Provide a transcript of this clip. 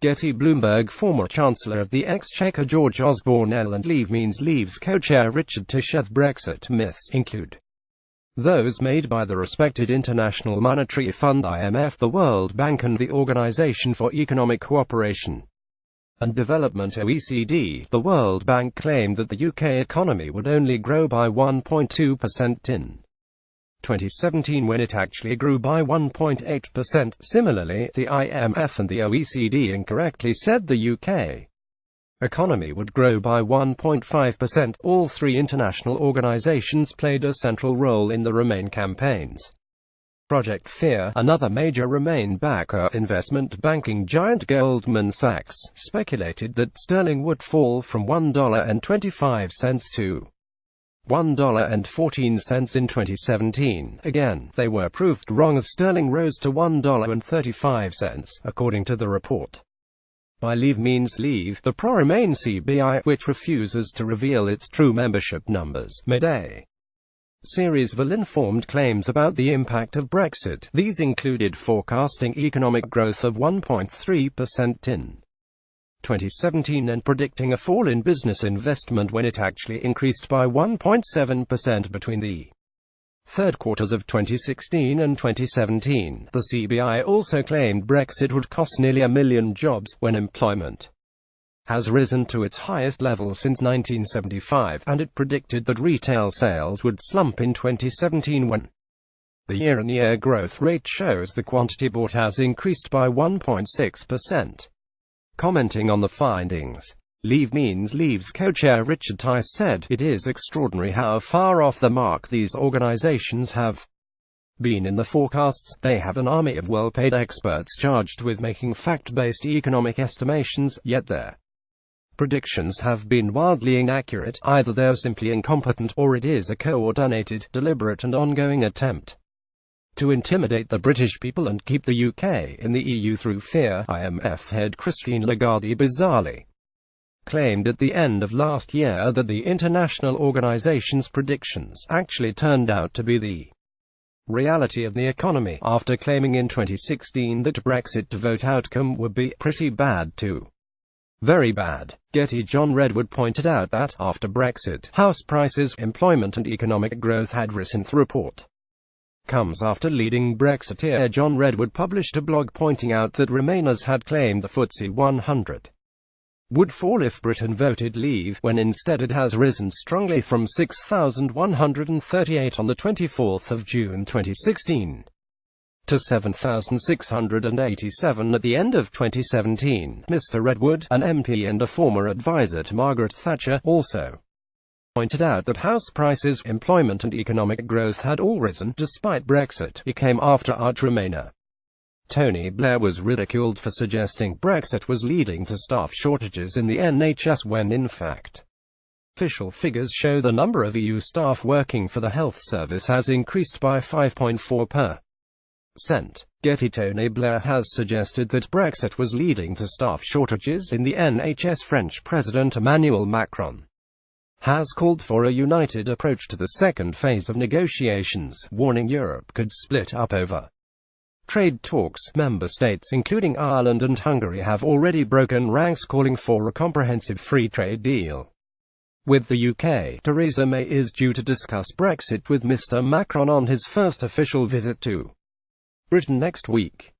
GETTYBLOOMBERGFormer Chancellor of the Exchequer George Osborne and Leave Means Leaves co-chair Richard TiceThe Brexit myths include those made by the respected International Monetary Fund IMF, the World Bank and the Organization for Economic Cooperation and Development OECD. The World Bank claimed that the UK economy would only grow by 1.2% in 2017 when it actually grew by 1.8%. Similarly, the IMF and the OECD incorrectly said the UK economy would grow by 1.5%. All three international organizations played a central role in the Remain campaigns. Project Fear, another major Remain backer, investment banking giant Goldman Sachs, speculated that sterling would fall from $1.25 to $1.14 in 2017. Again, they were proved wrong as sterling rose to $1.35, according to the report. By Leave Means Leave, the pro-Remain CBI, which refuses to reveal its true membership numbers, made a series of ill-informed claims about the impact of Brexit. These included forecasting economic growth of 1.3% in 2017 and predicting a fall in business investment when it actually increased by 1.7% between the third quarters of 2016 and 2017. The CBI also claimed Brexit would cost nearly 1 million jobs, when employment has risen to its highest level since 1975, and it predicted that retail sales would slump in 2017 when the year-on-year growth rate shows the quantity bought has increased by 1.6%. Commenting on the findings, Leave Means Leaves co-chair Richard Tice said, "It is extraordinary how far off the mark these organizations have been in the forecasts. They have an army of well-paid experts charged with making fact-based economic estimations, yet their predictions have been wildly inaccurate. Either they're simply incompetent, or it is a coordinated, deliberate and ongoing attempt to intimidate the British people and keep the UK in the EU through fear." IMF head Christine Lagarde bizarrely claimed at the end of last year that the international organization's predictions actually turned out to be the reality of the economy, after claiming in 2016 that Brexit vote outcome would be pretty bad to very bad. Getty John Redwood pointed out that, after Brexit, house prices, employment and economic growth had risen. The report comes after leading Brexiteer John Redwood published a blog pointing out that Remainers had claimed the FTSE 100 would fall if Britain voted leave, when instead it has risen strongly from 6,138 on the 24th of June 2016 to 7,687 at the end of 2017. Mr. Redwood, an MP and a former advisor to Margaret Thatcher, also pointed out that house prices, employment and economic growth had all risen, despite Brexit. It came after arch-Remainer Tony Blair was ridiculed for suggesting Brexit was leading to staff shortages in the NHS when, in fact, official figures show the number of EU staff working for the health service has increased by 5.4%. Getty Tony Blair has suggested that Brexit was leading to staff shortages in the NHS. French President Emmanuel Macron has called for a united approach to the second phase of negotiations, warning Europe could split up over trade talks. Member states, including Ireland and Hungary, have already broken ranks calling for a comprehensive free trade deal with the UK. Theresa May is due to discuss Brexit with Mr. Macron on his first official visit to Britain next week.